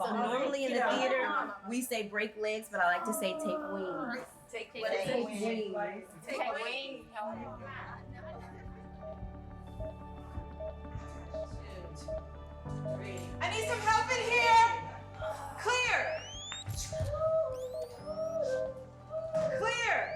So normally in the theater, we say break legs, but I like to say take wings. Take wings. Take wings. I need some help in here. Clear. Clear.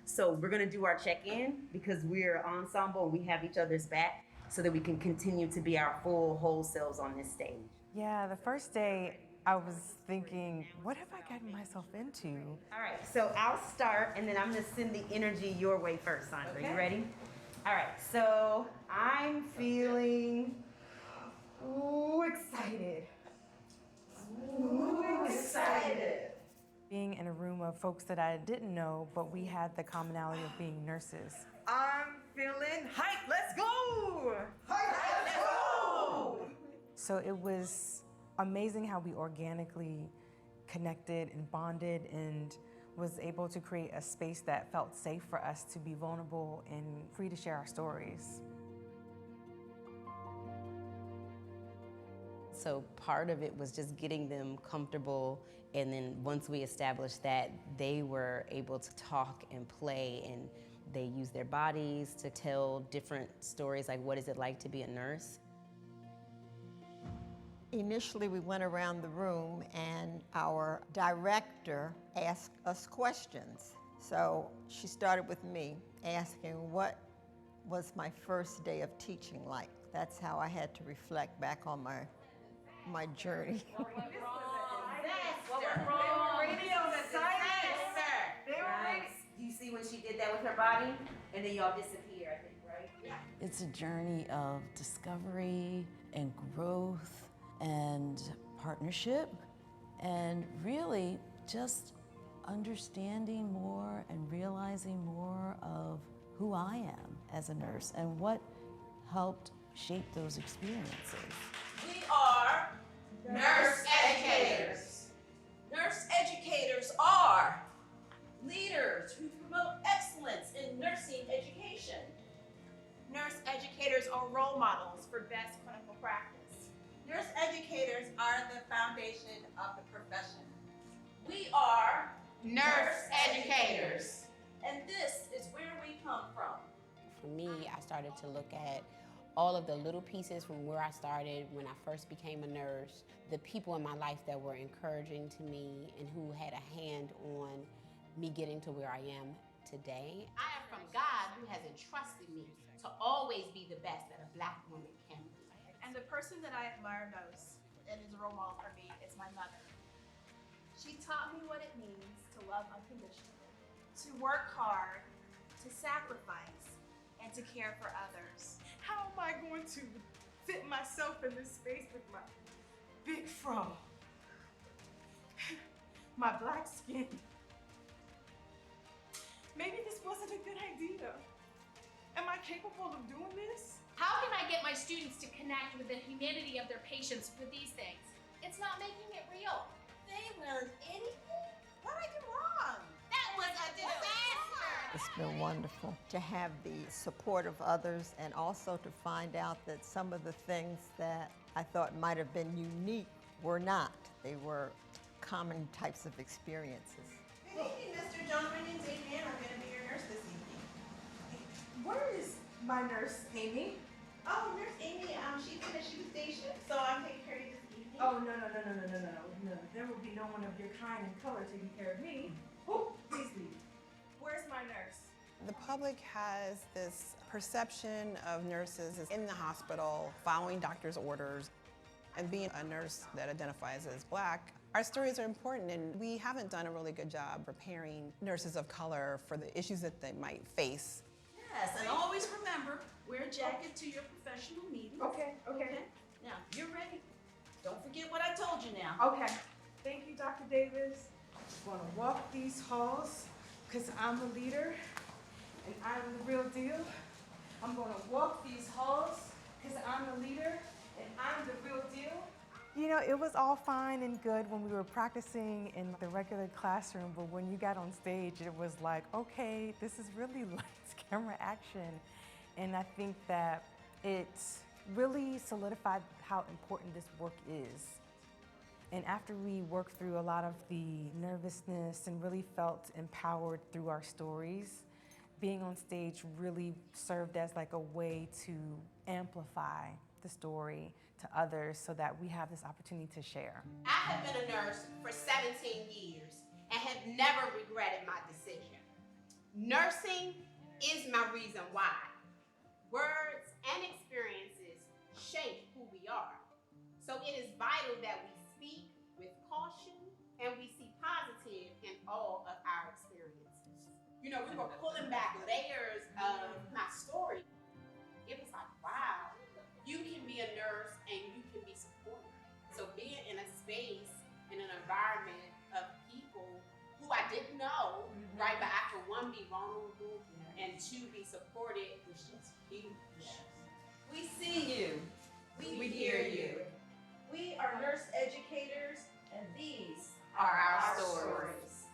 So we're gonna do our check-in because we're an ensemble and we have each other's back so that we can continue to be our full whole selves on this stage. Yeah, the first day I was thinking, what have I gotten myself into? All right, so I'll start and then I'm gonna send the energy your way first, Sandra. Okay. You ready? All right, so I'm feeling excited. Excited. Being in a room of folks that I didn't know, but we had the commonality of being nurses. I'm feeling hype. Let's go. Hype. Let's go. So it was amazing how we organically connected and bonded and was able to create a space that felt safe for us to be vulnerable and free to share our stories. So part of it was just getting them comfortable, and then once we established that, they were able to talk and play, and they used their bodies to tell different stories, like what is it like to be a nurse. Initially, we went around the room and our director asked us questions. So she started with me asking what was my first day of teaching like. That's how I had to reflect back on my journey. You see when she did that with her body, and then y'all disappear, I think, right? Yeah. It's a journey of discovery and growth and partnership, and really just understanding more and realizing more of who I am as a nurse and what helped shape those experiences. We are nurse educators. Nurse educators are leaders who promote excellence in nursing education. Nurse educators are role models for best clinical practice. Nurse educators are the foundation of the profession. We are nurse educators. And this is where we come from. For me, I started to look at all of the little pieces from where I started when I first became a nurse, the people in my life that were encouraging to me and who had a hand on me getting to where I am today. I am from God, who has entrusted me to always be the best that a Black woman can be. And the person that I admire most and is a role model for me is my mother. She taught me what it means to love unconditionally, to work hard, to sacrifice, and to care for others. How am I going to fit myself in this space with my big fro, my black skin? Maybe this wasn't a good idea. Am I capable of doing this? How can I get my students to connect with the humanity of their patients with these things? It's not making it real. They learned anything? What did I do wrong? That was a disaster! It's been wonderful to have the support of others and also to find out that some of the things that I thought might have been unique were not. They were common types of experiences. Good evening, Mr. John. My name's Amy and I'm going to be your nurse this evening. Where is my nurse, Amy? Oh, Nurse Amy, she finished. She was day shift, so I'm taking care of you this evening. Oh, no. There will be no one of your kind and color taking care of me. Oh, please leave. Where's my nurse? The public has this perception of nurses in the hospital following doctor's orders. And being a nurse that identifies as Black, our stories are important, and we haven't done a really good job preparing nurses of color for the issues that they might face. Yes, and always remember, wear a jacket to your professional meetings. Okay. Now, you're ready. Don't forget what I told you now. Okay. Thank you, Dr. Davis. I'm gonna walk these halls because I'm a leader and I'm the real deal. I'm gonna walk these halls because I'm the leader and I'm the real deal. You know, it was all fine and good when we were practicing in the regular classroom, but when you got on stage, it was like, okay, this is really lights, camera, action. And I think that it really solidified how important this work is. And after we worked through a lot of the nervousness and really felt empowered through our stories, being on stage really served as like a way to amplify the story to others so that we have this opportunity to share. I have been a nurse for 17 years and have never regretted my decision. Nursing is my reason why. Words and experiences shape who we are. So it is vital that we speak with caution and we see positive in all of our experiences. You know, we were pulling back layers of my story. It was like, wow, you can be a nurse and you can be supported. So being in a space, in an environment of people who I didn't know, right? But I could, one, be vulnerable, and two, be supported was just huge. We see you. We hear you. We are nurse educators, and these are our stories.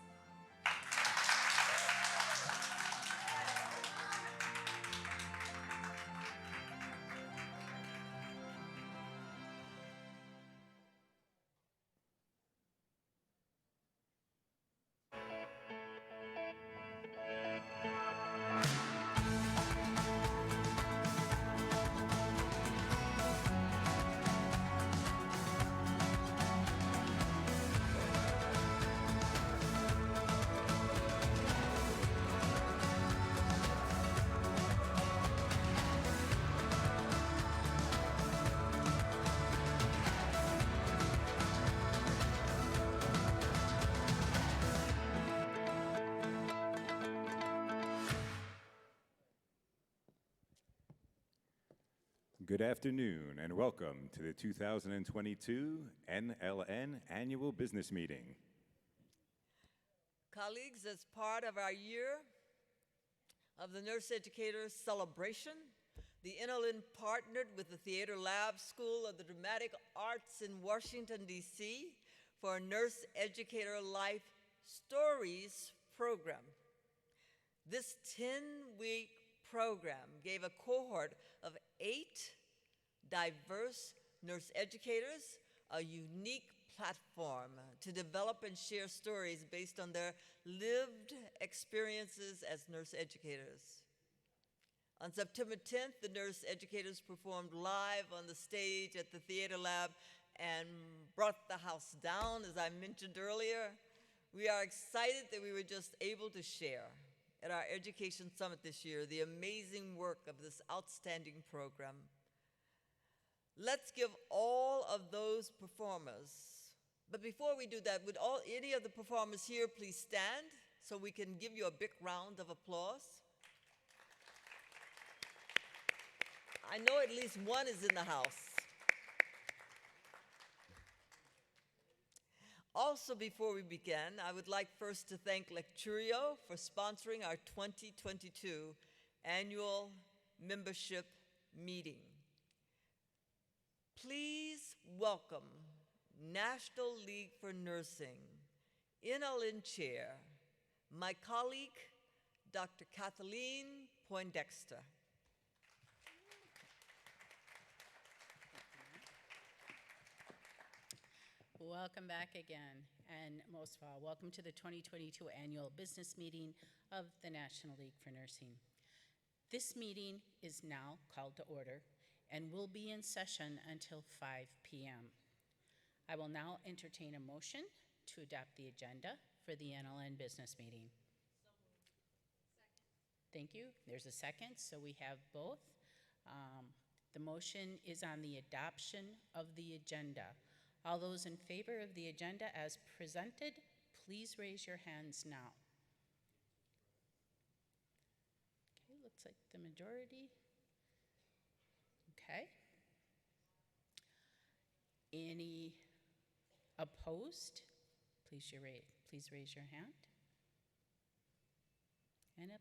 Good afternoon and welcome to the 2022 NLN Annual Business Meeting. Colleagues, as part of our year of the Nurse Educators Celebration, the NLN partnered with the Theater Lab School of the Dramatic Arts in Washington, D.C. for a Nurse Educator Life Stories program. This 10-week program gave a cohort of 8 diverse nurse educators a unique platform to develop and share stories based on their lived experiences as nurse educators. On September 10th, the nurse educators performed live on the stage at the Theater Lab and brought the house down, as I mentioned earlier. We are excited that we were just able to share at our Education Summit this year the amazing work of this outstanding program. Let's give all of those performers, but before we do that, would any of the performers here please stand so we can give you a big round of applause? I know at least one is in the house. Also, before we begin, I would like first to thank Lecturio for sponsoring our 2022 annual membership meeting. Please welcome National League for Nursing NLN Chair, my colleague, Dr. Kathleen Poindexter. Welcome back again, and most of all, welcome to the 2022 annual business meeting of the National League for Nursing. This meeting is now called to order and will be in session until 5 p.m. I will now entertain a motion to adopt the agenda for the NLN business meeting. Thank you. There's a second, so we have both. The motion is on the adoption of the agenda. All those in favor of the agenda as presented, please raise your hands now. Okay, looks like the majority. Okay. Any opposed? Please raise your hand. And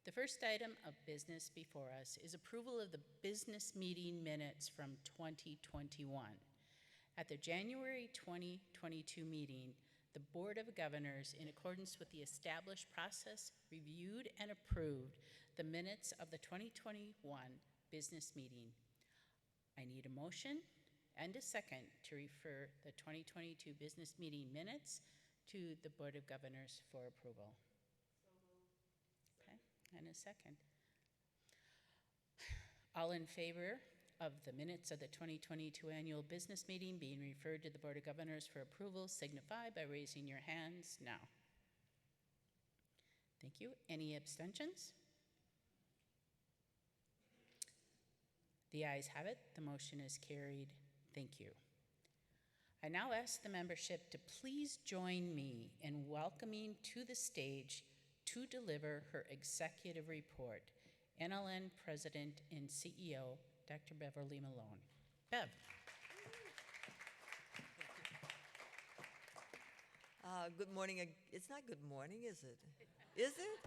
The first item of business before us is approval of the business meeting minutes from 2021. At the January 2022 meeting, the Board of Governors, in accordance with the established process, reviewed and approved the minutes of the 2021 business meeting. I need a motion and a second to refer the 2022 business meeting minutes to the Board of Governors for approval. Okay, and a second. All in favor of the minutes of the 2022 annual business meeting being referred to the Board of Governors for approval signify by raising your hands now. Thank you. Any abstentions? The ayes have it. The motion is carried. Thank you. I now ask the membership to please join me in welcoming to the stage to deliver her executive report, NLN President and CEO, Dr. Beverly Malone. Bev. Good morning. It's not good morning, is it? Is it?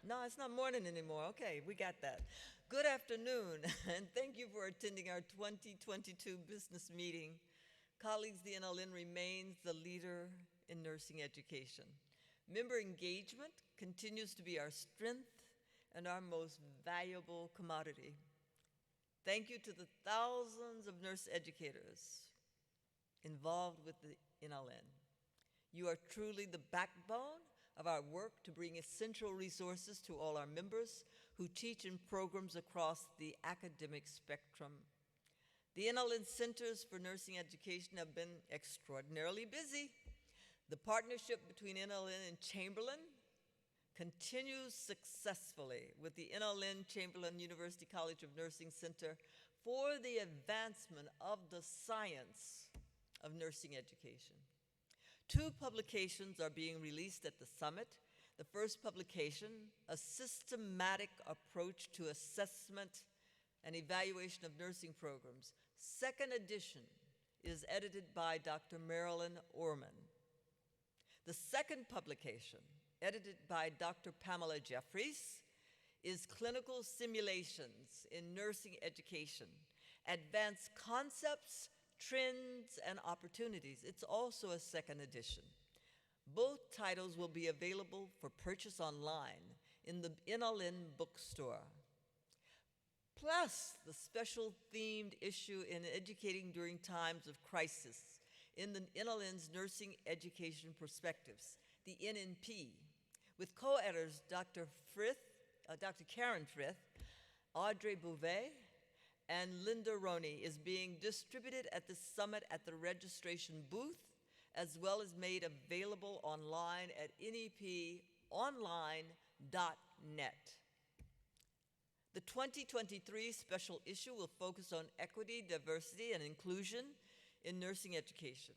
No, it's not morning anymore. Okay, we got that. Good afternoon, and thank you for attending our 2022 business meeting. Colleagues, the NLN remains the leader in nursing education. Member engagement continues to be our strength and our most valuable commodity. Thank you to the thousands of nurse educators involved with the NLN. You are truly the backbone of our work to bring essential resources to all our members who teach in programs across the academic spectrum. The NLN Centers for Nursing Education have been extraordinarily busy. The partnership between NLN and Chamberlain continues successfully with the NLN Chamberlain University College of Nursing Center for the advancement of the science of nursing education. 2 publications are being released at the summit. The first publication, A Systematic Approach to Assessment and Evaluation of Nursing Programs. Second edition is edited by Dr. Marilyn Orman. The second publication, edited by Dr. Pamela Jeffries, is Clinical Simulations in Nursing Education, Advanced Concepts, Trends, and Opportunities. It's also a second edition. Both titles will be available for purchase online in the NLN bookstore. Plus, the special themed issue in Educating During Times of Crisis in the NLN's Nursing Education Perspectives, the NNP, with co-editors Dr. Karen Frith, Audrey Bouvet, and Linda Roney, is being distributed at the summit at the registration booth, as well as made available online at neponline.net. The 2023 special issue will focus on equity, diversity, and inclusion in nursing education.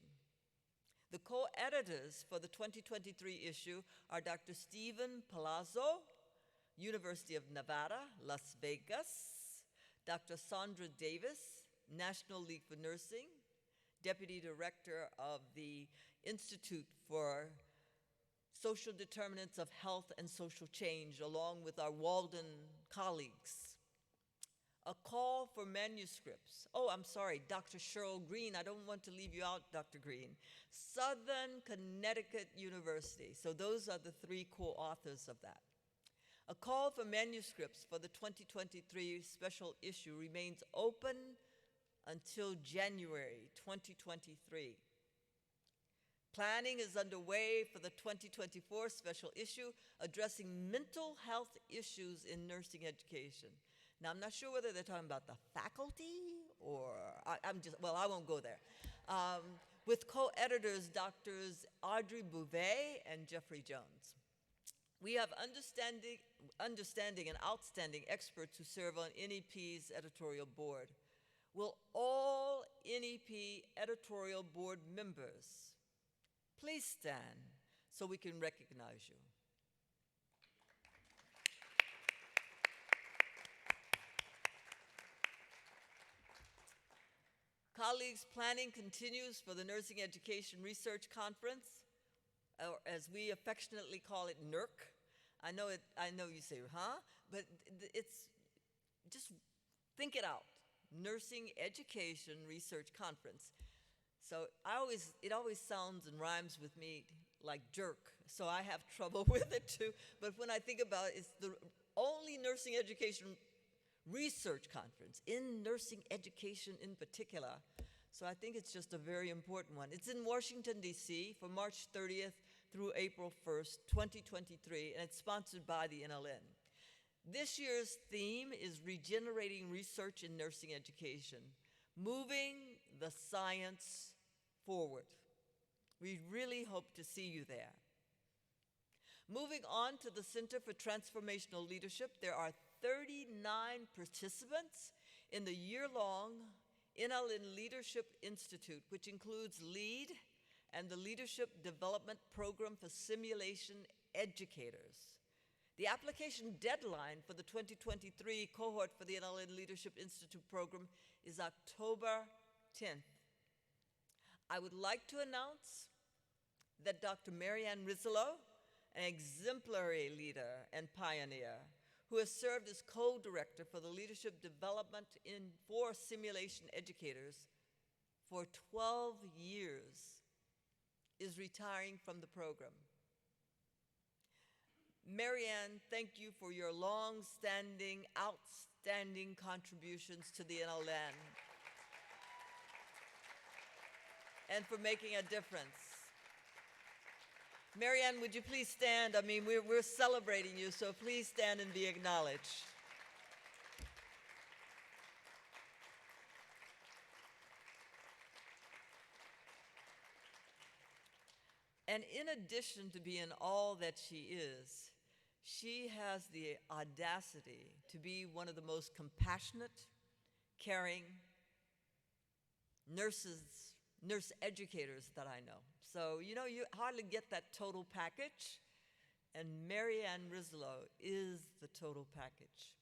The co-editors for the 2023 issue are Dr. Stephen Palazzo, University of Nevada, Las Vegas, Dr. Sandra Davis, National League for Nursing, Deputy Director of the Institute for Social Determinants of Health and Social Change, along with our Walden colleagues. A call for manuscripts. Oh, I'm sorry, Dr. Cheryl Green. I don't want to leave you out, Dr. Green. Southern Connecticut University. So those are the 3 co-authors of that. A call for manuscripts for the 2023 special issue remains open until January 2023. Planning is underway for the 2024 special issue addressing mental health issues in nursing education. Now, I'm not sure whether they're talking about the faculty or, I won't go there. With co-editors, Drs. Audrey Bouvet and Jeffrey Jones. We have understanding and outstanding experts who serve on NEP's editorial board. Will all NEP editorial board members please stand so we can recognize you? Colleagues, planning continues for the Nursing Education Research Conference, or as we affectionately call it, NERC. I know you say, huh? but it's just think it out. Nursing Education Research Conference. So it always sounds and rhymes with me like jerk, so I have trouble with it too. But when I think about it, it's the only nursing education research conference in nursing education in particular. So I think it's just a very important one. It's in Washington, D.C. from March 30th through April 1st, 2023, and it's sponsored by the NLN. This year's theme is Regenerating Research in Nursing Education, moving the science forward. We really hope to see you there. Moving on to the Center for Transformational Leadership, there are 39 participants in the year-long NLN Leadership Institute, which includes LEAD and the Leadership Development Program for Simulation Educators. The application deadline for the 2023 cohort for the NLN Leadership Institute program is October 10th. I would like to announce that Dr. Marianne Rizzolo, an exemplary leader and pioneer, who has served as co-director for the leadership development for simulation educators for 12 years, is retiring from the program. Marianne, thank you for your long-standing, outstanding contributions to the NLN and for making a difference. Marianne, would you please stand? I mean, we're celebrating you, so please stand and be acknowledged. And in addition to being all that she is, she has the audacity to be one of the most compassionate, caring nurse educators that I know. So, you know, you hardly get that total package, and Marianne Rizzolo is the total package.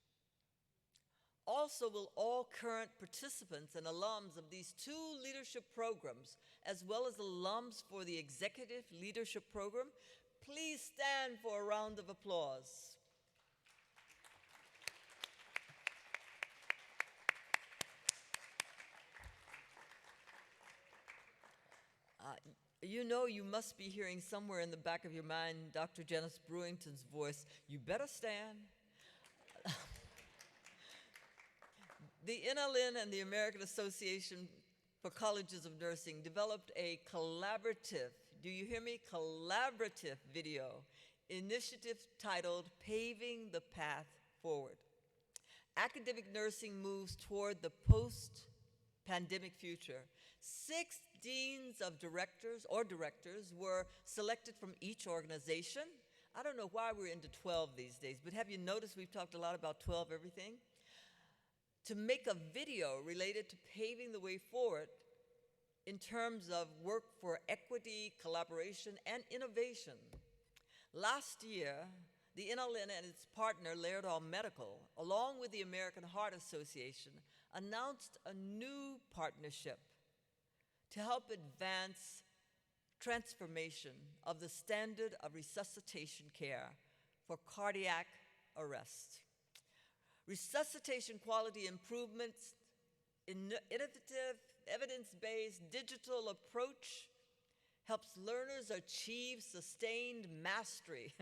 Also, will all current participants and alums of these two leadership programs, as well as alums for the Executive Leadership Program, please stand for a round of applause. You know, you must be hearing somewhere in the back of your mind Dr. Janice Brewington's voice. You better stand. The NLN and the American Association for Colleges of Nursing developed a collaborative, do you hear me? Collaborative video initiative titled Paving the Path Forward. Academic nursing moves toward the post-pandemic future. 6 deans of directors were selected from each organization. I don't know why we're into 12 these days, but have you noticed we've talked a lot about 12 everything? To make a video related to paving the way forward in terms of work for equity, collaboration, and innovation. Last year, the NLN and its partner, Laerdal Medical, along with the American Heart Association, announced a new partnership to help advance transformation of the standard of resuscitation care for cardiac arrest. Resuscitation quality improvements, innovative, evidence-based digital approach helps learners achieve sustained mastery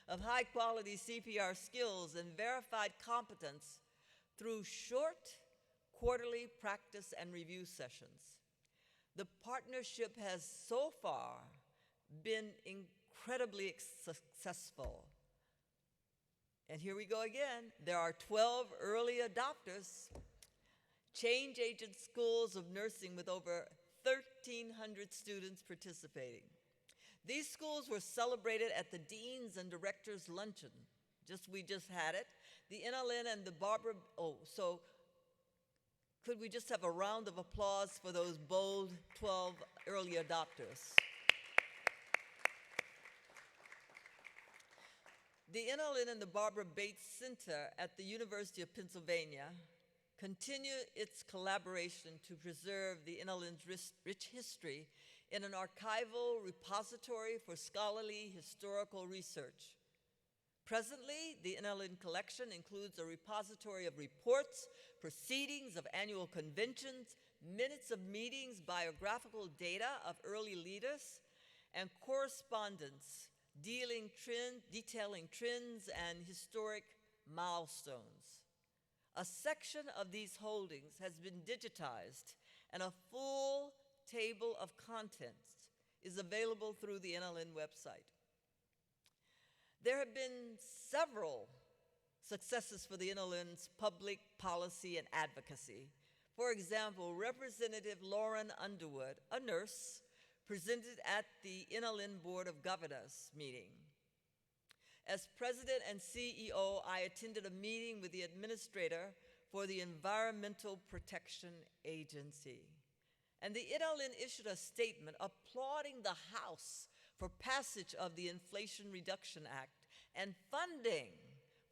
of high-quality CPR skills and verified competence through short quarterly practice and review sessions. The partnership has so far been incredibly successful. And here we go again. There are 12 early adopters, change agent schools of nursing with over 1,300 students participating. These schools were celebrated at the Deans and Directors Luncheon. We just had it. The NLN and the Barbara, so could we just have a round of applause for those bold 12 early adopters? The NLN and the Barbara Bates Center at the University of Pennsylvania continue its collaboration to preserve the NLN's rich history in an archival repository for scholarly historical research. Presently, the NLN collection includes a repository of reports, proceedings of annual conventions, minutes of meetings, biographical data of early leaders, and correspondence detailing trends and historic milestones. A section of these holdings has been digitized, and a full table of contents is available through the NLN website. There have been several successes for the NLN's public policy and advocacy. For example, Representative Lauren Underwood, a nurse, presented at the NLN Board of Governors meeting. As president and CEO, I attended a meeting with the administrator for the Environmental Protection Agency. And the NLN issued a statement applauding the House for passage of the Inflation Reduction Act and funding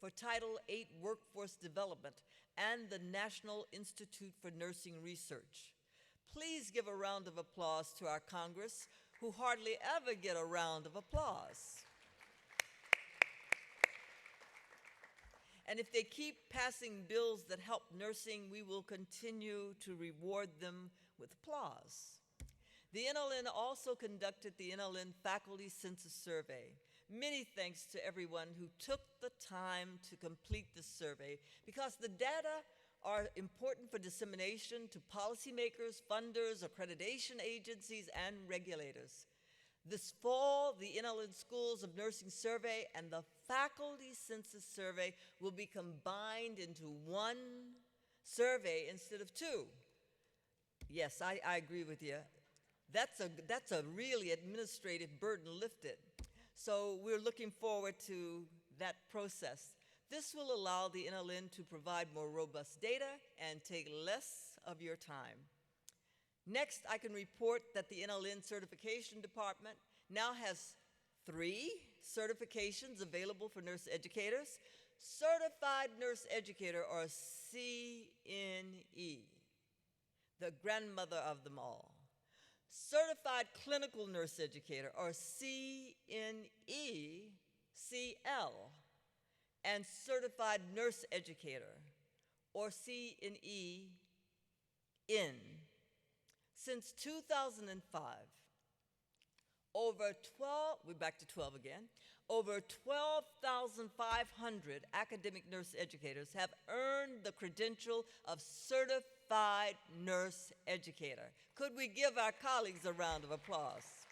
for Title VIII workforce development and the National Institute for Nursing Research. Please give a round of applause to our Congress, who hardly ever get a round of applause. And if they keep passing bills that help nursing, we will continue to reward them with applause. The NLN also conducted the NLN Faculty Census Survey. Many thanks to everyone who took the time to complete this survey, because the data are important for dissemination to policymakers, funders, accreditation agencies, and regulators. This fall, the NLN Schools of Nursing Survey and the Faculty Census Survey will be combined into one survey instead of two. Yes, I agree with you. That's a really administrative burden lifted. So we're looking forward to that process. This will allow the NLN to provide more robust data and take less of your time. Next, I can report that the NLN Certification Department now has 3 certifications available for nurse educators. Certified Nurse Educator, or CNE, the grandmother of them all. Certified Clinical Nurse Educator, or CNE-CL, and Certified Nurse Educator, or CNE-N. Since 2005, we're back to 12 again, over 12,500 academic nurse educators have earned the credential of Certified Nurse Educator. Could we give our colleagues a round of applause?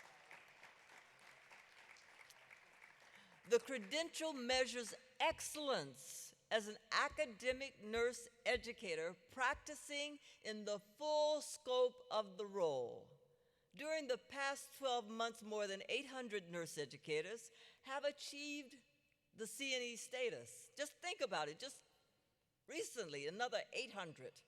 The credential measures excellence as an academic nurse educator practicing in the full scope of the role. During the past 12 months, more than 800 nurse educators have achieved the CNE status. Just think about it, just recently, another 800.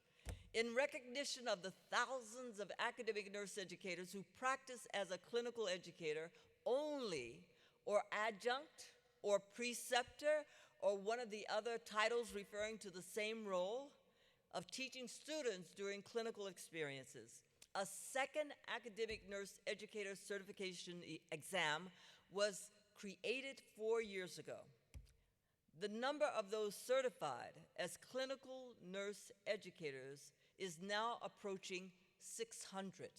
In recognition of the thousands of academic nurse educators who practice as a clinical educator only, or adjunct, or preceptor, or one of the other titles referring to the same role of teaching students during clinical experiences. A second academic nurse educator certification exam was created 4 years ago. The number of those certified as clinical nurse educators is now approaching 600.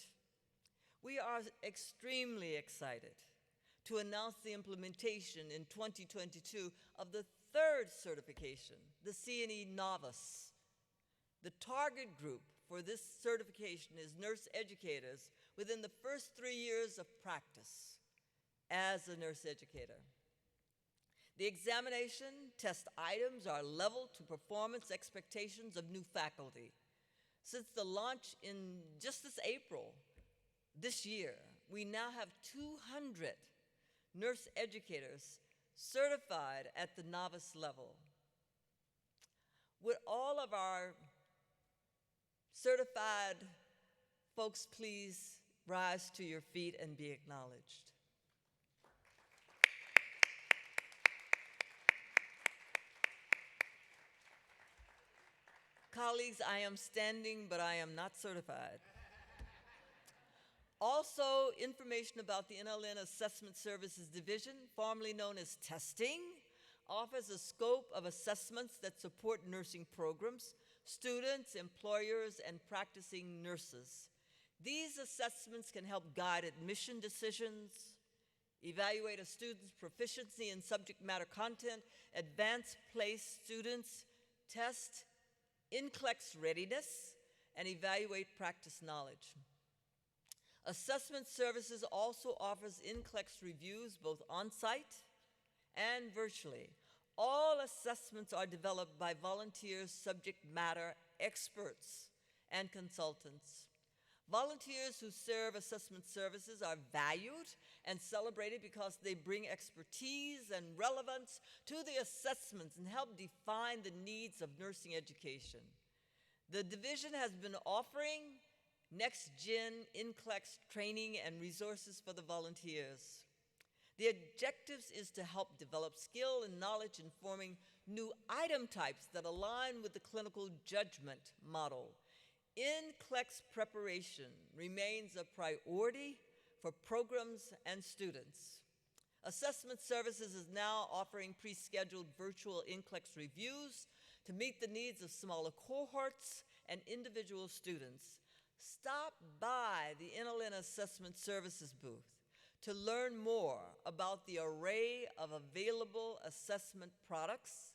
We are extremely excited to announce the implementation in 2022 of the third certification, the CNE Novice. The target group for this certification is nurse educators within the first 3 years of practice as a nurse educator. The examination test items are leveled to performance expectations of new faculty. Since the launch in just this April, this year, we now have 200 nurse educators certified at the novice level. Would all of our certified folks please rise to your feet and be acknowledged? Colleagues, I am standing, but I am not certified. Also, information about the NLN Assessment Services Division, formerly known as testing, offers a scope of assessments that support nursing programs, students, employers, and practicing nurses. These assessments can help guide admission decisions, evaluate a student's proficiency in subject matter content, advance place students, test NCLEX readiness, and evaluate practice knowledge. Assessment Services also offers NCLEX reviews both on-site and virtually. All assessments are developed by volunteers, subject matter experts, and consultants. Volunteers who serve assessment services are valued and celebrated because they bring expertise and relevance to the assessments and help define the needs of nursing education. The division has been offering next-gen NCLEX training and resources for the volunteers. The objectives is to help develop skill and knowledge in forming new item types that align with the clinical judgment model. NCLEX preparation remains a priority for programs and students. Assessment Services is now offering pre-scheduled virtual NCLEX reviews to meet the needs of smaller cohorts and individual students. Stop by the NLN Assessment Services booth to learn more about the array of available assessment products.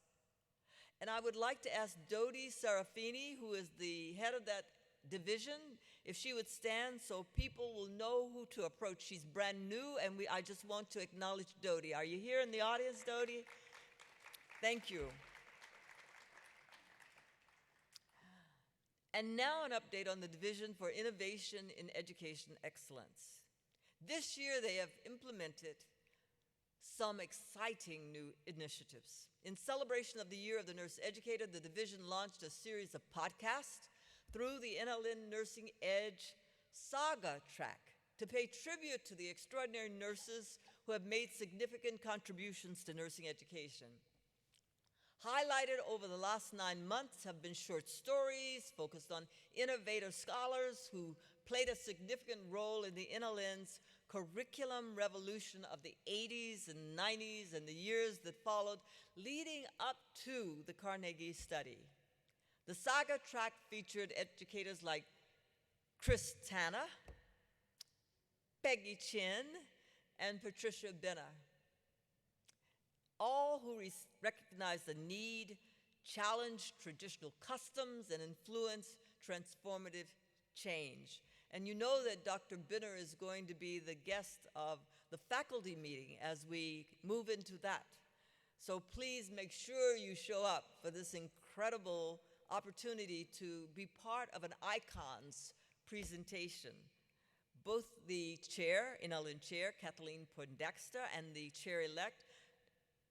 And I would like to ask Dodi Serafini, who is the head of that division, if she would stand so people will know who to approach. She's brand new, and I just want to acknowledge Dodi. Are you here in the audience, Dodi? Thank you. And now an update on the Division for Innovation in Education Excellence. This year they have implemented some exciting new initiatives. In celebration of the Year of the Nurse Educator, the division launched a series of podcasts through the NLN Nursing Edge Saga track to pay tribute to the extraordinary nurses who have made significant contributions to nursing education. Highlighted over the last 9 months have been short stories focused on innovative scholars who played a significant role in the NLN's curriculum revolution of the 80s and 90s and the years that followed, leading up to the Carnegie study. The Saga track featured educators like Chris Tanner, Peggy Chin, and Patricia Benner, all who recognized the need, challenged traditional customs, and influenced transformative change. And you know that Dr. Benner is going to be the guest of the faculty meeting as we move into that. So please make sure you show up for this incredible opportunity to be part of an ICONS presentation. Both the chair, NLN chair, Kathleen Poindexter, and the chair-elect,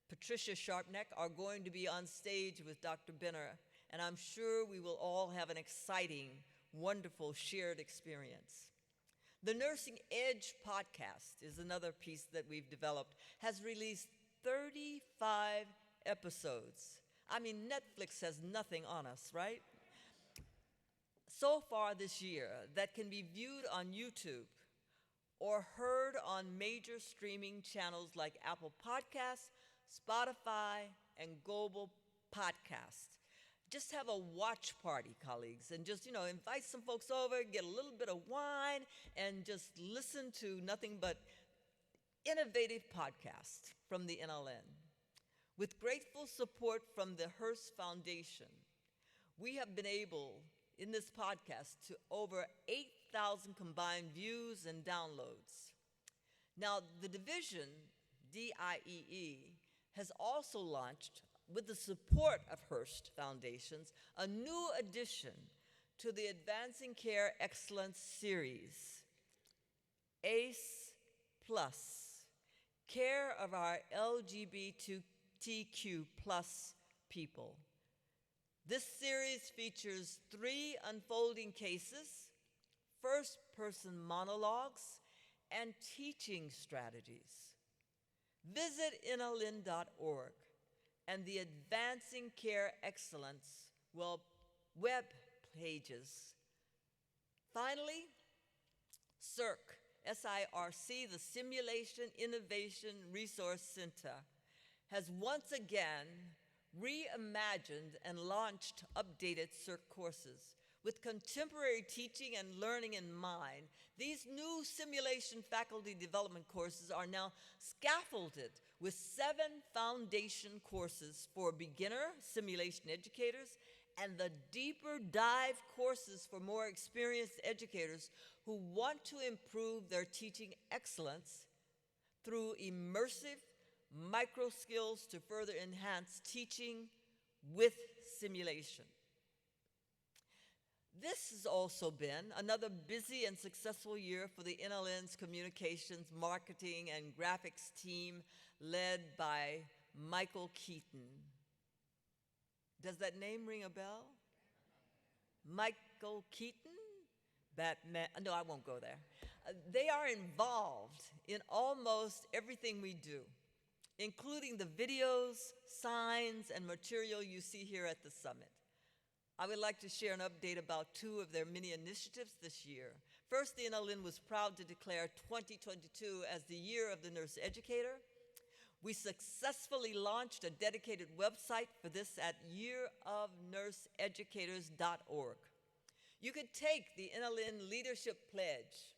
Patricia Sharpneck, are going to be on stage with Dr. Benner, and I'm sure we will all have an exciting, wonderful shared experience. The Nursing Edge podcast is another piece that we've developed, has released 35 episodes. I mean, Netflix has nothing on us, right? So far this year, that can be viewed on YouTube or heard on major streaming channels like Apple Podcasts, Spotify, and Global Podcasts. Just have a watch party, colleagues, and just, invite some folks over, get a little bit of wine, and just listen to nothing but innovative podcasts from the NLN. With grateful support from the Hearst Foundation, we have been able, in this podcast, to over 8,000 combined views and downloads. Now, the division, DIEE, has also launched, with the support of Hearst Foundations, a new addition to the Advancing Care Excellence series, ACE Plus, care of our LGBTQ plus people. This series features 3 unfolding cases, first-person monologues, and teaching strategies. Visit NLN.org and the Advancing Care Excellence web pages. Finally, SIRC, S-I-R-C, the Simulation Innovation Resource Center, has once again reimagined and launched updated CERC courses. With contemporary teaching and learning in mind, these new simulation faculty development courses are now scaffolded with 7 foundation courses for beginner simulation educators and the deeper dive courses for more experienced educators who want to improve their teaching excellence through immersive micro skills to further enhance teaching with simulation. This has also been another busy and successful year for the NLN's communications, marketing, and graphics team led by Michael Keaton. Does that name ring a bell? Michael Keaton? Batman? No, I won't go there. They are involved in almost everything we do, including the videos, signs, and material you see here at the summit. I would like to share an update about 2 of their many initiatives this year. First, the NLN was proud to declare 2022 as the Year of the Nurse Educator. We successfully launched a dedicated website for this at yearofnurseeducators.org. You could take the NLN Leadership Pledge,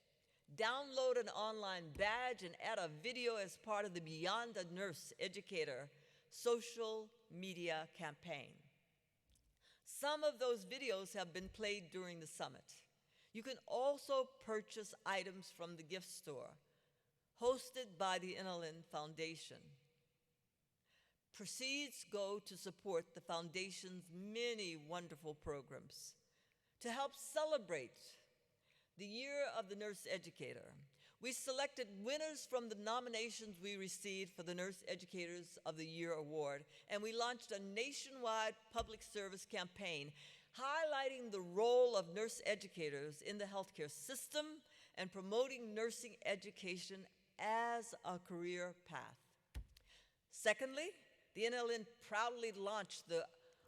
download an online badge, and add a video as part of the Beyond a Nurse Educator social media campaign. Some of those videos have been played during the summit. You can also purchase items from the gift store, hosted by the NLN Foundation. Proceeds go to support the Foundation's many wonderful programs. To help celebrate the Year of the Nurse Educator, we selected winners from the nominations we received for the Nurse Educators of the Year Award, and we launched a nationwide public service campaign highlighting the role of nurse educators in the healthcare system and promoting nursing education as a career path. Secondly, the NLN proudly launched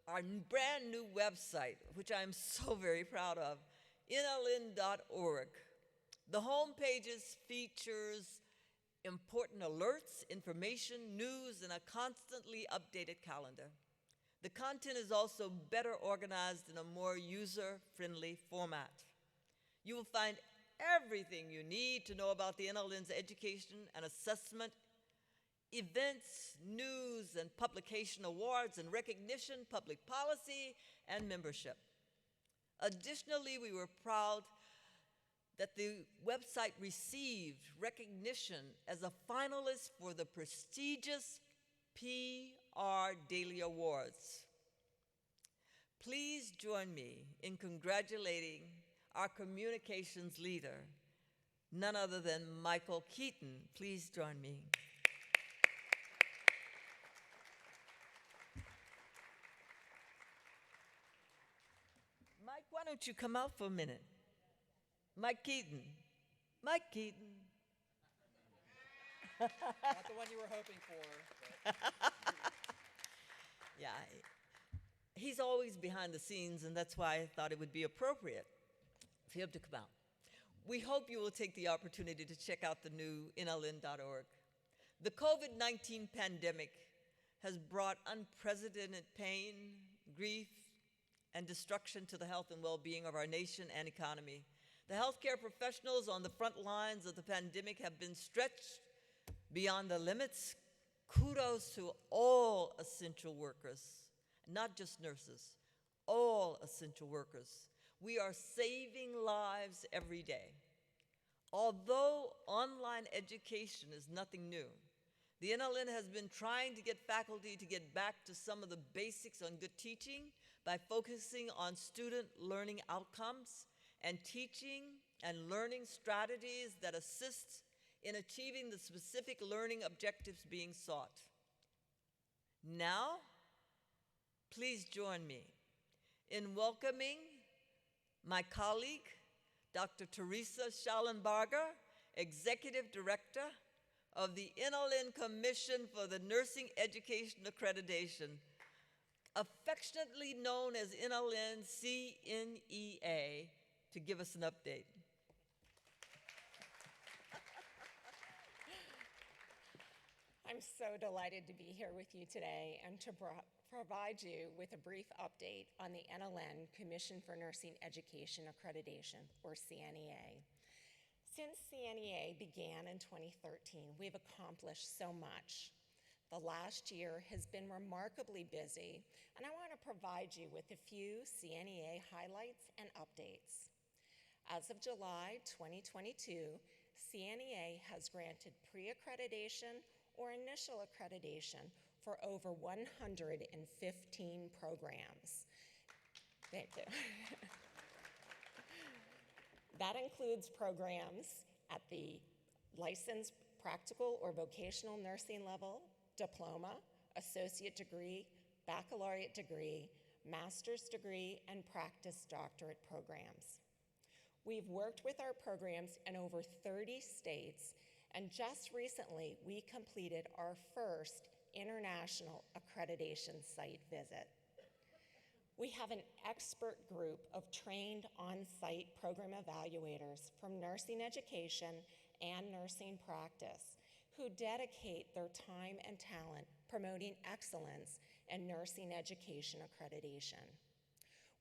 our brand new website, which I am so very proud of, NLN.org. The home pages features important alerts, information, news, and a constantly updated calendar. The content is also better organized in a more user-friendly format. You will find everything you need to know about the NLN's education and assessment, events, news, and publication awards and recognition, public policy, and membership. Additionally, we were proud that the website received recognition as a finalist for the prestigious PR Daily Awards. Please join me in congratulating our communications leader, none other than Michael Keaton. Please join me. Mike, why don't you come out for a minute? Mike Keaton. Mike Keaton. Not the one you were hoping for. Yeah, he's always behind the scenes, and that's why I thought it would be appropriate for him to come out. We hope you will take the opportunity to check out the new NLN.org. The COVID-19 pandemic has brought unprecedented pain, grief, and destruction to the health and well-being of our nation and economy. The healthcare professionals on the front lines of the pandemic have been stretched beyond the limits. Kudos to all essential workers, not just nurses, all essential workers. We are saving lives every day. Although online education is nothing new, the NLN has been trying to get faculty to get back to some of the basics on good teaching by focusing on student learning outcomes and teaching and learning strategies that assist in achieving the specific learning objectives being sought. Now, please join me in welcoming my colleague, Dr. Teresa Schallenbarger, Executive Director of the NLN Commission for the Nursing Education Accreditation, affectionately known as NLN CNEA, to give us an update. I'm I'm so delighted to be here with you today and to provide you with a brief update on the NLN Commission for Nursing Education Accreditation, or CNEA. Since CNEA began in 2013, we've accomplished so much. The last year has been remarkably busy, and I want to provide you with a few CNEA highlights and updates. As of July 2022, CNEA has granted pre-accreditation or initial accreditation for over 115 programs. Thank you. That includes programs at the licensed practical or vocational nursing level, diploma, associate degree, baccalaureate degree, master's degree, and practice doctorate programs. We've worked with our programs in over 30 states, and just recently we completed our first international accreditation site visit. We have an expert group of trained on-site program evaluators from nursing education and nursing practice who dedicate their time and talent promoting excellence in nursing education accreditation.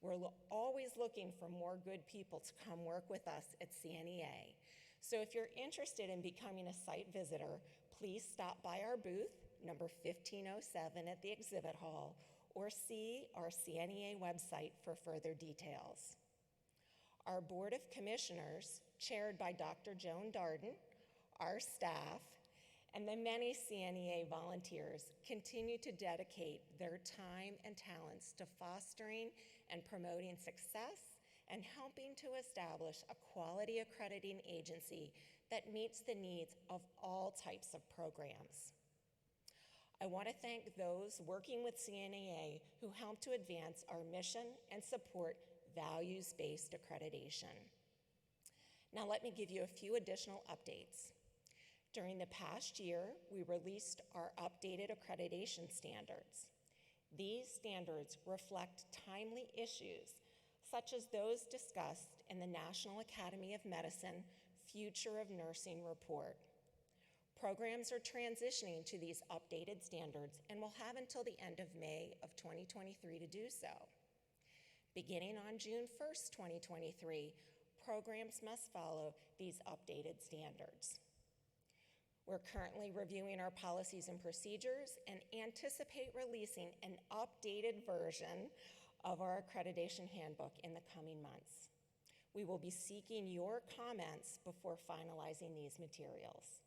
We're always looking for more good people to come work with us at CNEA. So if you're interested in becoming a site visitor, please stop by our booth, number 1507 at the exhibit hall, or see our CNEA website for further details. Our Board of Commissioners, chaired by Dr. Joan Darden, our staff, and the many CNEA volunteers continue to dedicate their time and talents to fostering and promoting success and helping to establish a quality accrediting agency that meets the needs of all types of programs. I want to thank those working with CNEA who help to advance our mission and support values-based accreditation. Now let me give you a few additional updates. During the past year, we released our updated accreditation standards. These standards reflect timely issues, such as those discussed in the National Academy of Medicine Future of Nursing report. Programs are transitioning to these updated standards and will have until the end of May of 2023 to do so. Beginning on June 1st, 2023, programs must follow these updated standards. We're currently reviewing our policies and procedures and anticipate releasing an updated version of our accreditation handbook in the coming months. We will be seeking your comments before finalizing these materials.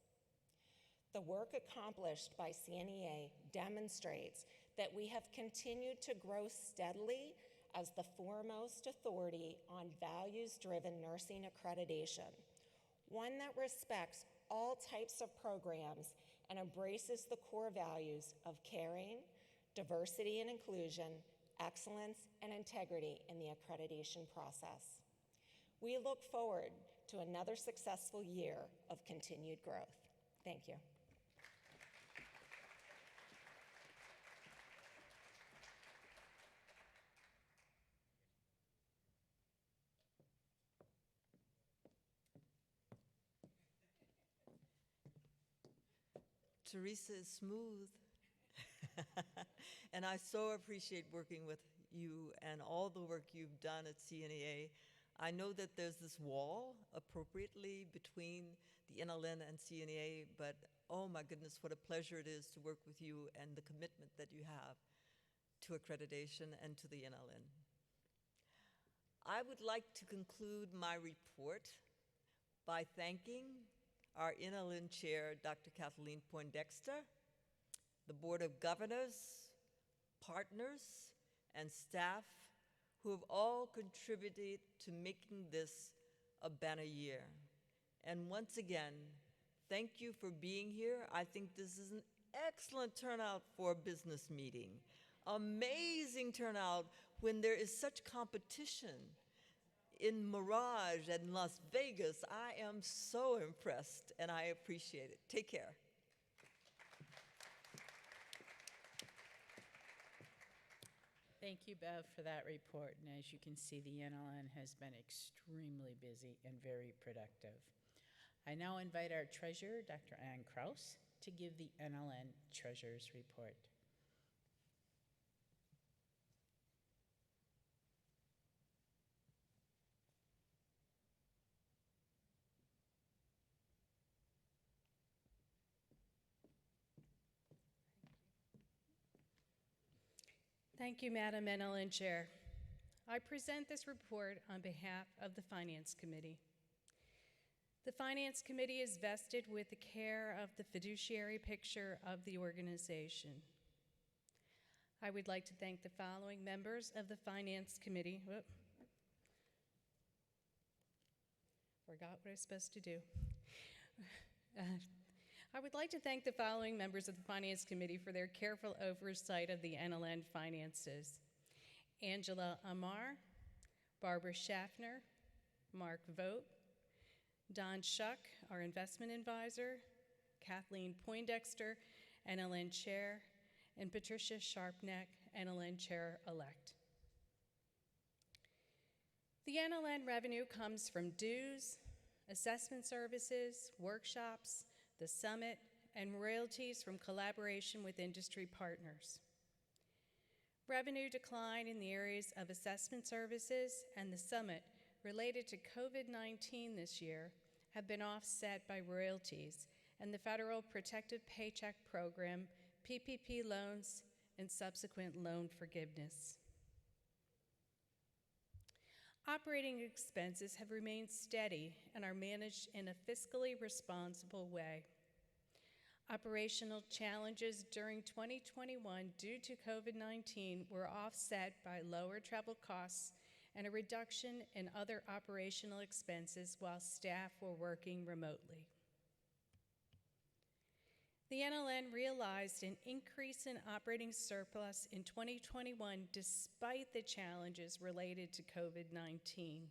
The work accomplished by CNEA demonstrates that we have continued to grow steadily as the foremost authority on values-driven nursing accreditation, one that respects all types of programs and embraces the core values of caring, diversity and inclusion, excellence, and integrity in the accreditation process. We look forward to another successful year of continued growth. Thank you. Teresa is smooth. And I so appreciate working with you and all the work you've done at CNEA. I know that there's this wall appropriately between the NLN and CNEA, but oh my goodness, what a pleasure it is to work with you and the commitment that you have to accreditation and to the NLN. I would like to conclude my report by thanking our NLN Chair, Dr. Kathleen Poindexter, the Board of Governors, partners, and staff who have all contributed to making this a banner year. And once again, thank you for being here. I think this is an excellent turnout for a business meeting. Amazing turnout when there is such competition in Mirage and Las Vegas. I am so impressed and I appreciate it. Take care. Thank you, Bev, for that report. And as you can see, the NLN has been extremely busy and very productive. I now invite our treasurer, Dr. Ann Kraus, to give the NLN Treasurer's Report. Thank you, Madam NLN Chair. I present this report on behalf of the Finance Committee. The Finance Committee is vested with the care of the fiduciary picture of the organization. I would like to thank the following members of the Finance Committee. Whoop. Forgot what I was supposed to do. I would like to thank the following members of the Finance Committee for their careful oversight of the NLN finances. Angela Amar, Barbara Schaffner, Mark Vogt, Don Shuck, our investment advisor, Kathleen Poindexter, NLN Chair, and Patricia Sharpneck, NLN Chair-elect. The NLN revenue comes from dues, assessment services, workshops, the summit, and royalties from collaboration with industry partners. Revenue decline in the areas of assessment services and the summit related to COVID-19 this year have been offset by royalties and the Federal Protective Paycheck Program, PPP loans, and subsequent loan forgiveness. Operating expenses have remained steady and are managed in a fiscally responsible way. Operational challenges during 2021 due to COVID-19 were offset by lower travel costs and a reduction in other operational expenses while staff were working remotely. The NLN realized an increase in operating surplus in 2021 despite the challenges related to COVID-19.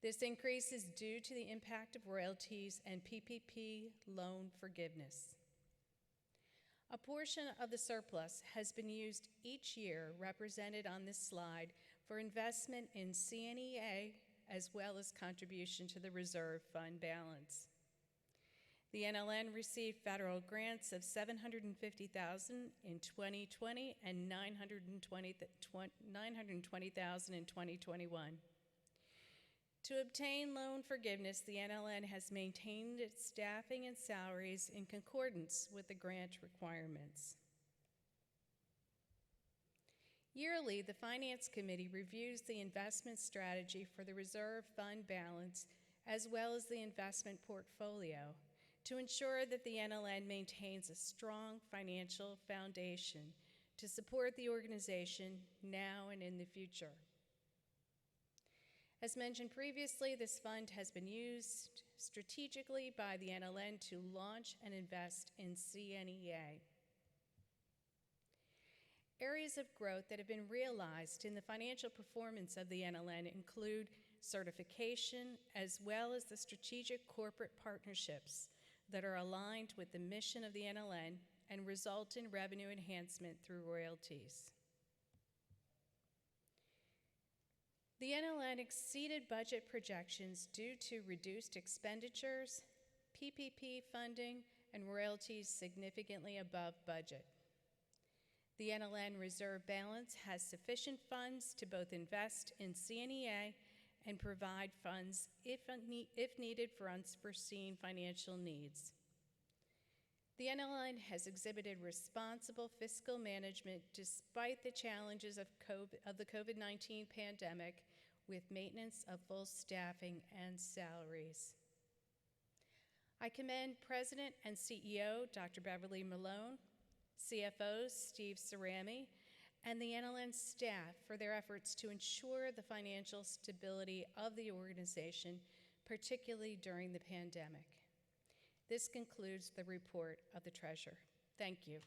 This increase is due to the impact of royalties and PPP loan forgiveness. A portion of the surplus has been used each year, represented on this slide, for investment in CNEA as well as contribution to the reserve fund balance. The NLN received federal grants of $750,000 in 2020 and $920,000 in 2021. To obtain loan forgiveness, the NLN has maintained its staffing and salaries in concordance with the grant requirements. Yearly, the Finance Committee reviews the investment strategy for the reserve fund balance as well as the investment portfolio to ensure that the NLN maintains a strong financial foundation to support the organization now and in the future. As mentioned previously, this fund has been used strategically by the NLN to launch and invest in CNEA. Areas of growth that have been realized in the financial performance of the NLN include certification as well as the strategic corporate partnerships that are aligned with the mission of the NLN and result in revenue enhancement through royalties. The NLN exceeded budget projections due to reduced expenditures, PPP funding, and royalties significantly above budget. The NLN reserve balance has sufficient funds to both invest in CNEA and provide funds if needed for unforeseen financial needs. The NLN has exhibited responsible fiscal management despite the challenges of the COVID-19 pandemic with maintenance of full staffing and salaries. I commend President and CEO Dr. Beverly Malone, CFO Steve Cerami, and the NLN staff for their efforts to ensure the financial stability of the organization, particularly during the pandemic. This concludes the report of the Treasurer. Thank you.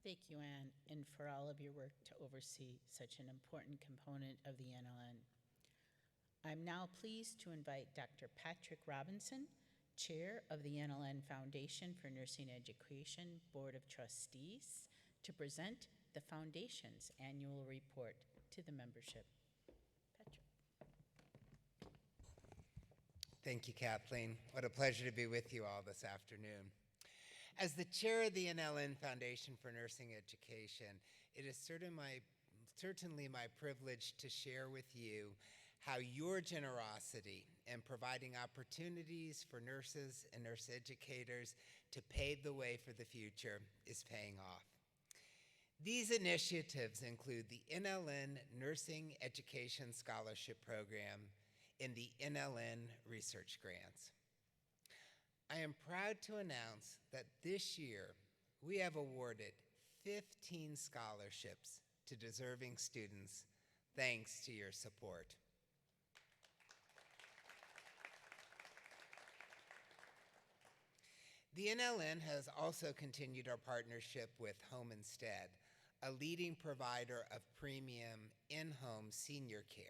Thank you, Anne, and for all of your work to oversee such an important component of the NLN. I'm now pleased to invite Dr. Patrick Robinson, Chair of the NLN Foundation for Nursing Education Board of Trustees, to present the Foundation's annual report to the membership. Patrick. Thank you, Kathleen. What a pleasure to be with you all this afternoon. As the chair of the NLN Foundation for Nursing Education, it is certainly my privilege to share with you how your generosity in providing opportunities for nurses and nurse educators to pave the way for the future is paying off. These initiatives include the NLN Nursing Education Scholarship Program and the NLN Research Grants. I am proud to announce that this year we have awarded 15 scholarships to deserving students thanks to your support. The NLN has also continued our partnership with Home Instead, a leading provider of premium in-home senior care.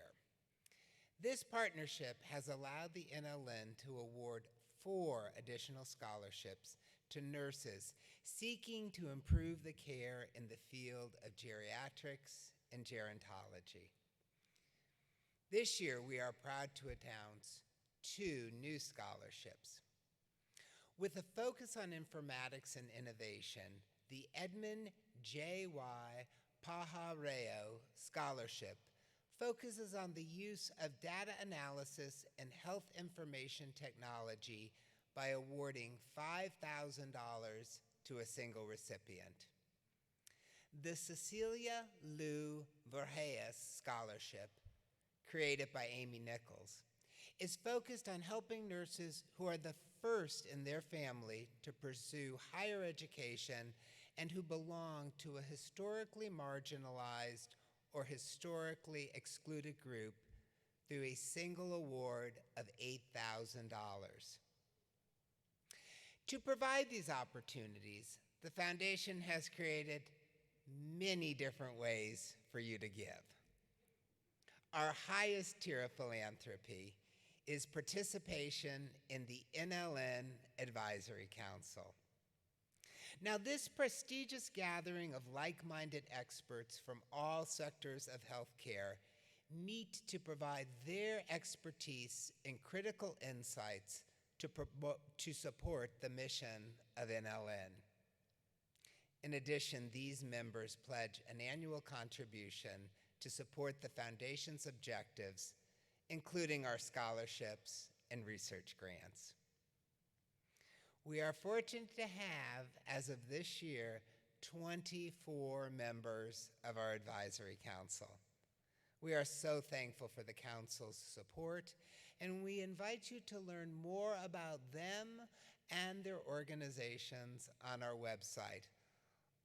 This partnership has allowed the NLN to award 4 additional scholarships to nurses seeking to improve the care in the field of geriatrics and gerontology. This year, we are proud to announce 2 new scholarships. With a focus on informatics and innovation, the Edmund J.Y. Pajareo Scholarship focuses on the use of data analysis and health information technology by awarding $5,000 to a single recipient. The Cecilia Lou Verhees Scholarship, created by Amy Nichols, is focused on helping nurses who are the first in their family to pursue higher education and who belong to a historically marginalized or historically excluded group through a single award of $8,000. To provide these opportunities, the foundation has created many different ways for you to give. Our highest tier of philanthropy is participation in the NLN Advisory Council. Now, this prestigious gathering of like-minded experts from all sectors of healthcare meet to provide their expertise and critical insights to support the mission of NLN. In addition, these members pledge an annual contribution to support the Foundation's objectives, including our scholarships and research grants. We are fortunate to have, as of this year, 24 members of our advisory council. We are so thankful for the council's support, and we invite you to learn more about them and their organizations on our website.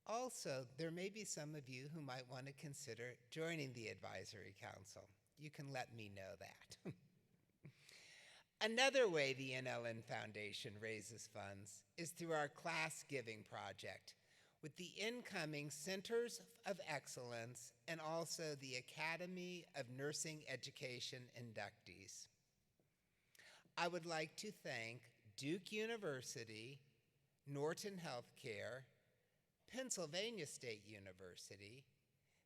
Also, there may be some of you who might want to consider joining the advisory council. You can let me know that. Another way the NLN Foundation raises funds is through our class giving project with the incoming Centers of Excellence and also the Academy of Nursing Education inductees. I would like to thank Duke University, Norton Healthcare, Pennsylvania State University,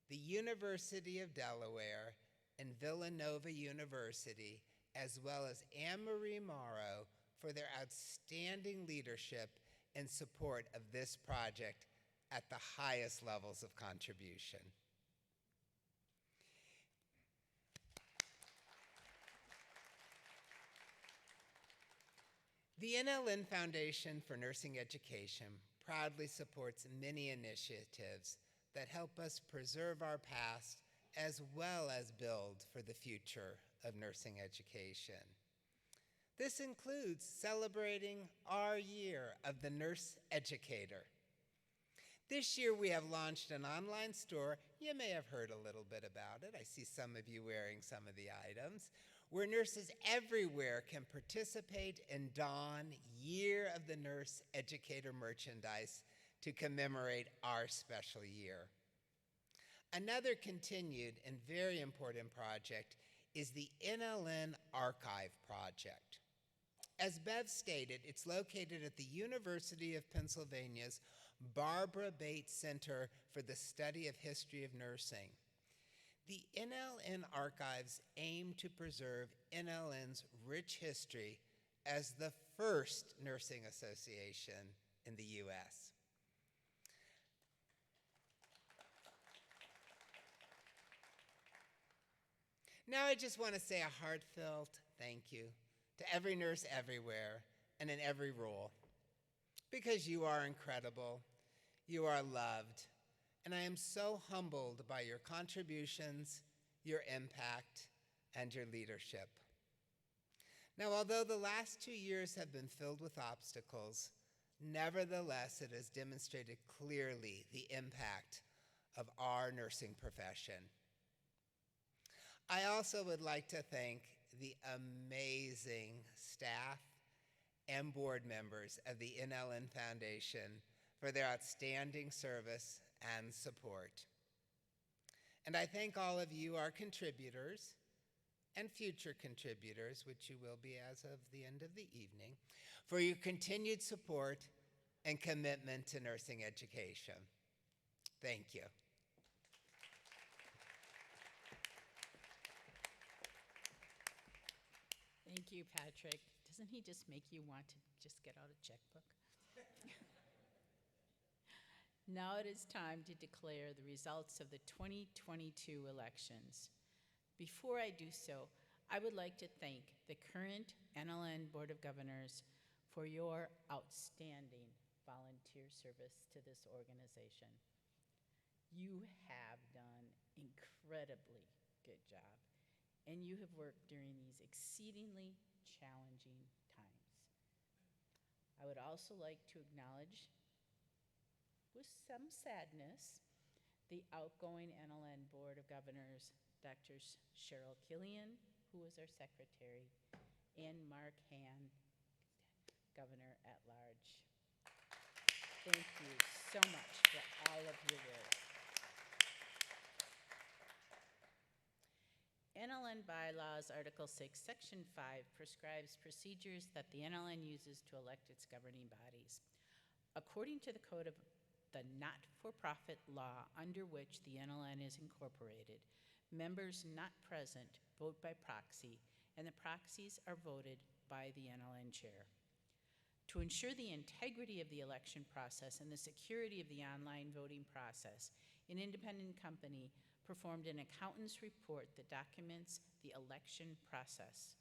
the University of Delaware, and Villanova University, as well as Anne-Marie Morrow for their outstanding leadership and support of this project at the highest levels of contribution. The NLN Foundation for Nursing Education proudly supports many initiatives that help us preserve our past as well as build for the future of nursing education. This includes celebrating our year of the nurse educator. This year we have launched an online store. You may have heard a little bit about it. I see some of you wearing some of the items, where nurses everywhere can participate and don Year of the Nurse Educator merchandise to commemorate our special year. Another continued and very important project is the NLN Archive Project. As Bev stated, it's located at the University of Pennsylvania's Barbara Bates Center for the Study of History of Nursing. The NLN Archives aim to preserve NLN's rich history as the first nursing association in the U.S. Now I just want to say a heartfelt thank you to every nurse everywhere and in every role, because you are incredible, you are loved, and I am so humbled by your contributions, your impact, and your leadership. Now, although the last 2 years have been filled with obstacles, nevertheless, it has demonstrated clearly the impact of our nursing profession. I also would like to thank the amazing staff and board members of the NLN Foundation for their outstanding service and support. And I thank all of you, our contributors, and future contributors, which you will be as of the end of the evening, for your continued support and commitment to nursing education. Thank you. Thank you, Patrick. Doesn't he just make you want to just get out a checkbook? Now it is time to declare the results of the 2022 elections. Before I do so, I would like to thank the current NLN Board of Governors for your outstanding volunteer service to this organization. You have done incredibly good job, and you have worked during these exceedingly challenging times. I would also like to acknowledge, with some sadness, the outgoing NLN Board of Governors, Dr. Cheryl Killian, who was our secretary, and Mark Hand, Governor at Large. Thank you so much for all of your work. NLN Bylaws, Article 6, Section 5 prescribes procedures that the NLN uses to elect its governing bodies. According to the Code of the not-for-profit law under which the NLN is incorporated, members not present vote by proxy, and the proxies are voted by the NLN chair. To ensure the integrity of the election process and the security of the online voting process, an independent company performed an accountant's report that documents the election process.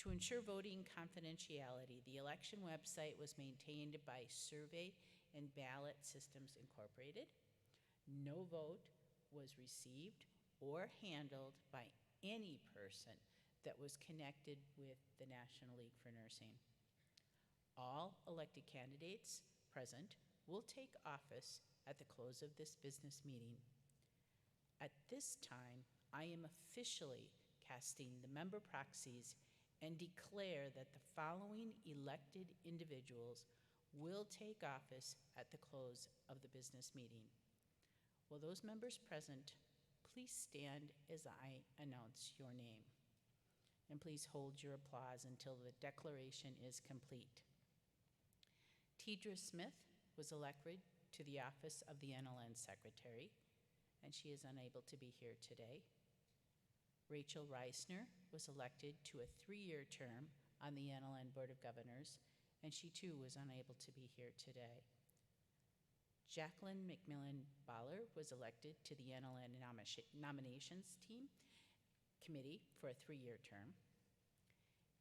To ensure voting confidentiality, the election website was maintained by Survey and Ballot Systems Incorporated. No vote was received or handled by any person that was connected with the National League for Nursing. All elected candidates present will take office at the close of this business meeting. At this time, I am officially casting the member proxies and declare that the following elected individuals will take office at the close of the business meeting. Will those members present please stand as I announce your name? And please hold your applause until the declaration is complete. Tidra Smith was elected to the office of the NLN Secretary, and she is unable to be here today. Rachel Reisner was elected to a 3-year term on the NLN Board of Governors, and she too was unable to be here today. Jacqueline McMillan Baller was elected to the NLN Nominations Committee for a 3-year term.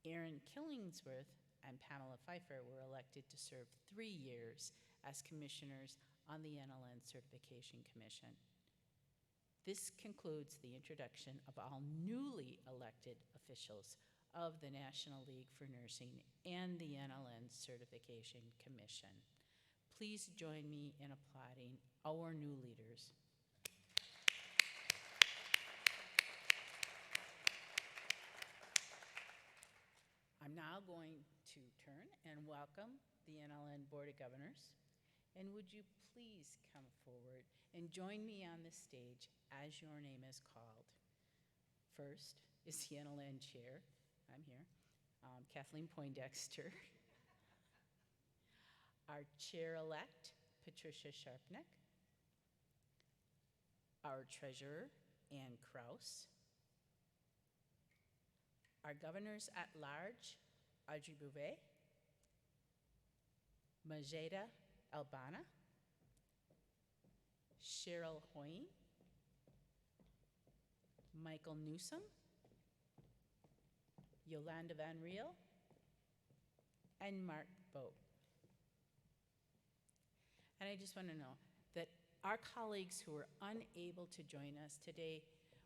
Erin Killingsworth and Pamela Pfeiffer were elected to serve 3 years as commissioners on the NLN Certification Commission. This concludes the introduction of all newly elected officials of the National League for Nursing and the NLN Certification Commission. Please join me in applauding our new leaders. I'm now going to turn and welcome the NLN Board of Governors. And would you please come forward and join me on the stage as your name is called. First is the NLN Chair, I'm here, Kathleen Poindexter. Our Chair-elect, Patricia Sharpneck. Our Treasurer, Ann Kraus. Our Governors at Large Audrey Bouvet, Majeda Albana, Cheryl Hoying, Michael Newsom, Yolanda Van Riel, and Mark Boat. And I just want to know that our colleagues who were unable to join us today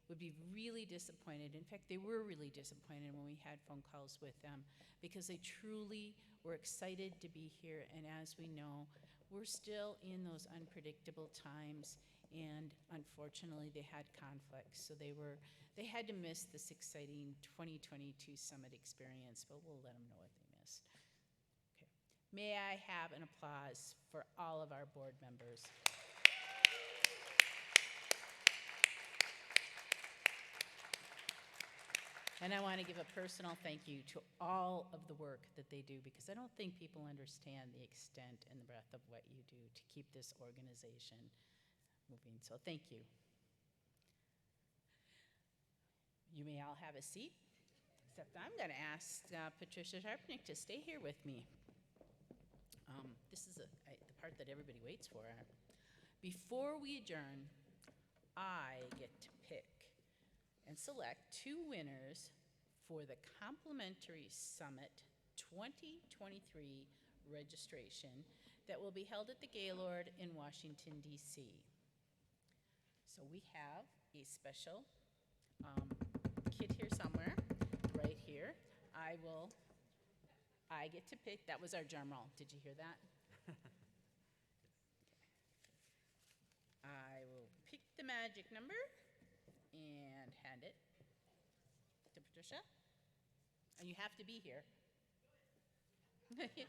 would be really disappointed. In fact, they were really disappointed when we had phone calls with them because they truly were excited to be here. And as we know, we're still in those unpredictable times, and unfortunately they had conflicts. So they had to miss this exciting 2022 summit experience, but we'll let them know what they missed. Okay. May I have an applause for all of our board members? And I want to give a personal thank you to all of the work that they do, because I don't think people understand the extent and the breadth of what you do to keep this organization moving. So thank you. You may all have a seat, except I'm going to ask Patricia Sharpnick to stay here with me. This is the part that everybody waits for. Before we adjourn, I get to pick and select 2 winners for the Complimentary Summit 2023 registration that will be held at the Gaylord in Washington, D.C. So we have a special kit here somewhere, right here. I get to pick. That was our drum roll. Did you hear that? I will pick the magic number and hand it to Patricia. And you have to be here. Yeah,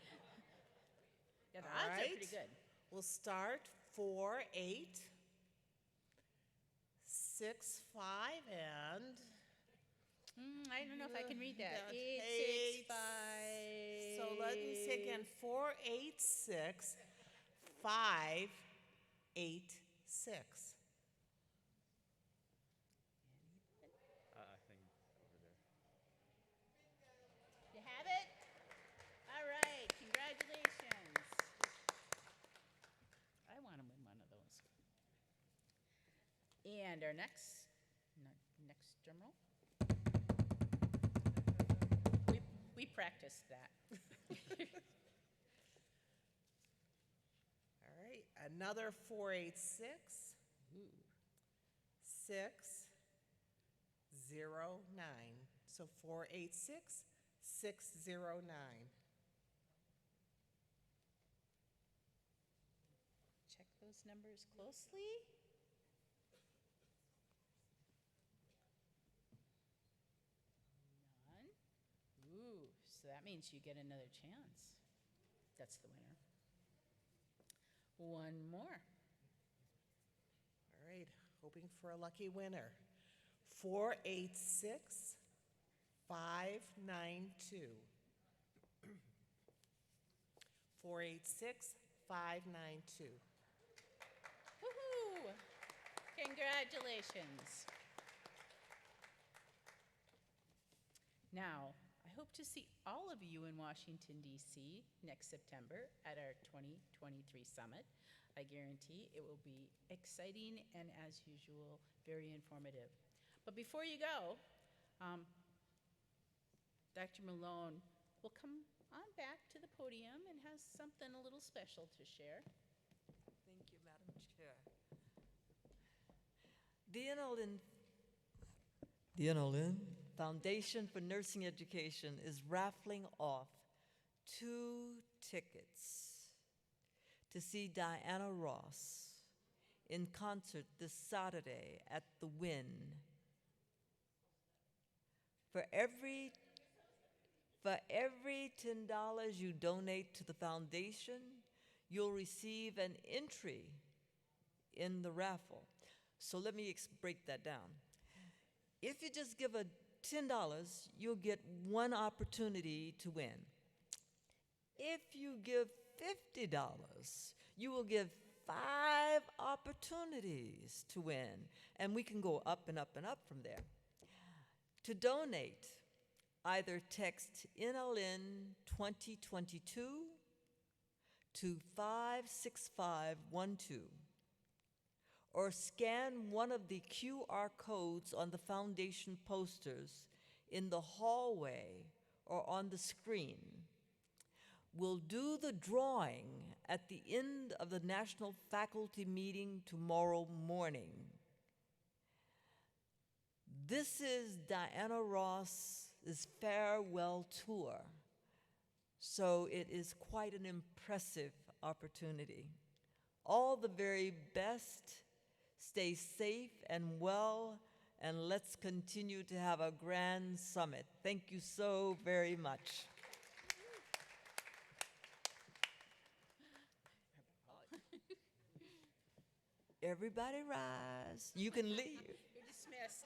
the odds are pretty good. We'll start 4, 8, 6, 5, and I don't know if I can read that. 8, 8, 6, 5. So let me say again, 4, 8, 6, 5, 8, 6. I think over there. You have it? All right, congratulations. I want to win one of those. And our next drum roll. We practiced that. All right, another 4, 8, 6, 6, 0, 9. So 4, 8, 6, 6, 0, 9. Check those numbers closely. None. Ooh, so that means you get another chance. That's the winner. One more. All right, hoping for a lucky winner. 4, 8, 6, 5, 9, 2. 4, 8, 6, 5, 9, 2. Woohoo! Congratulations. Now, I hope to see all of you in Washington, D.C. next September at our 2023 summit. I guarantee it will be exciting and, as usual, very informative. But before you go, Dr. Malone will come on back to the podium and has something a little special to share. Thank you, Madam Chair. The NLN Foundation for Nursing Education is raffling off 2 tickets to see Diana Ross in concert this Saturday at the Wynn. For every $10 you donate to the foundation, you'll receive an entry in the raffle. So let me break that down. If you just give a $10, you'll get 1 opportunity to win. If you give $50, you will give 5 opportunities to win, and we can go up and up and up from there. To donate, either text NLN 2022 to 56512 or scan one of the QR codes on the foundation posters in the hallway or on the screen. We'll do the drawing at the end of the National Faculty Meeting tomorrow morning. This is Diana Ross's farewell tour, so it is quite an impressive opportunity. All the very best. Stay safe and well, and let's continue to have a grand summit. Thank you so very much. Everybody rise. You can leave. You're dismissed.